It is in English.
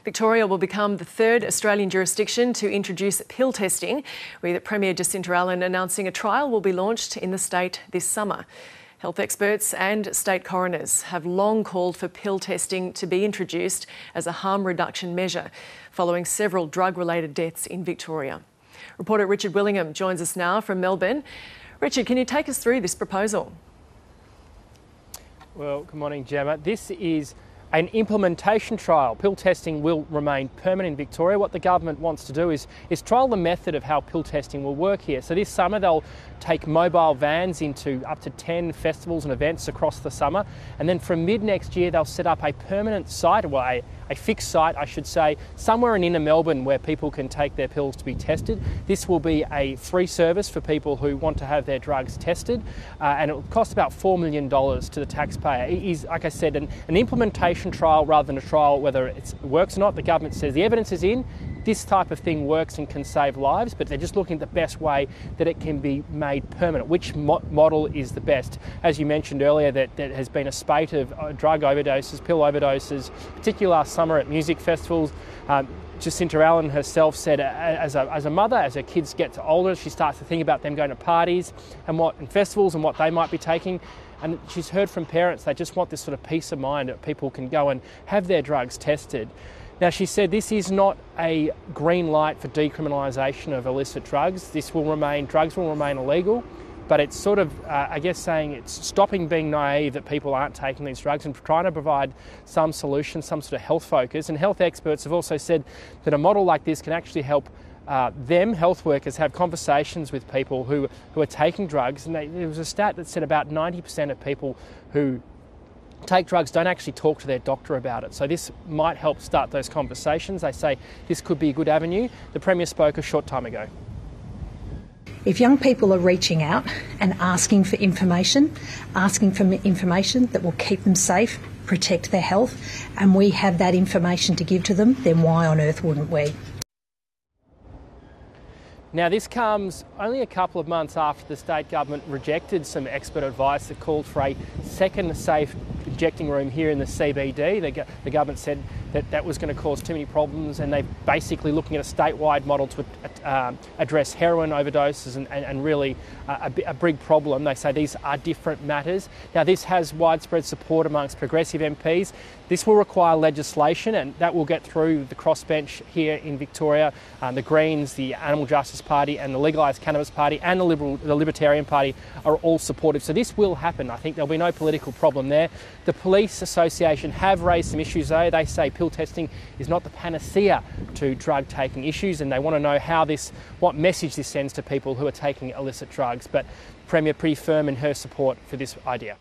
Victoria will become the third Australian jurisdiction to introduce pill testing, with Premier Jacinta Allen announcing a trial will be launched in the state this summer. Health experts and state coroners have long called for pill testing to be introduced as a harm reduction measure, following several drug-related deaths in Victoria. Reporter Richard Willingham joins us now from Melbourne. Richard, can you take us through this proposal? Well, good morning, Gemma. This is an implementation trial. Pill testing will remain permanent in Victoria. What the government wants to do is trial the method of how pill testing will work here. So this summer they'll take mobile vans into up to 10 festivals and events across the summer, and then from mid next year they'll set up a permanent site, well, a fixed site I should say, somewhere in inner Melbourne where people can take their pills to be tested. This will be a free service for people who want to have their drugs tested, and it will cost about $4 million to the taxpayer. It is, like I said, an implementation trial rather than a trial whether it works or not. The government says the evidence is in, this type of thing works and can save lives, but they're just looking at the best way that it can be made permanent. Which model is the best? As you mentioned earlier, that there has been a spate of drug overdoses, pill overdoses, particularly last summer at music festivals. Jacinta Allen herself said as a mother, as her kids get older, she starts to think about them going to parties and festivals and what they might be taking. And she's heard from parents, they just want this sort of peace of mind that people can go and have their drugs tested. Now, she said this is not a green light for decriminalisation of illicit drugs. Drugs will remain illegal, but it's sort of, I guess, saying it's stopping being naive that people aren't taking these drugs and trying to provide some solution, some sort of health focus. And health experts have also said that a model like this can actually help health workers, have conversations with people who are taking drugs. And there was a stat that said about 90% of people who take drugs don't actually talk to their doctor about it. So this might help start those conversations. They say this could be a good avenue. The Premier spoke a short time ago. If young people are reaching out and asking for information that will keep them safe, protect their health, and we have that information to give to them, then why on earth wouldn't we? Now, this comes only a couple of months after the state government rejected some expert advice that called for a second safe injecting room here in the CBD. The government said that was going to cause too many problems, and they're basically looking at a statewide model to address heroin overdoses and really a big problem. They say these are different matters. Now, this has widespread support amongst progressive MPs. This will require legislation, and that will get through the crossbench here in Victoria. The Greens, the Animal Justice Party and the Legalised Cannabis Party and the Libertarian Party are all supportive. So this will happen. I think there'll be no political problem there. The Police Association have raised some issues though. They say pill testing is not the panacea to drug taking issues, and they want to know what message this sends to people who are taking illicit drugs. But Premier pretty firm in her support for this idea.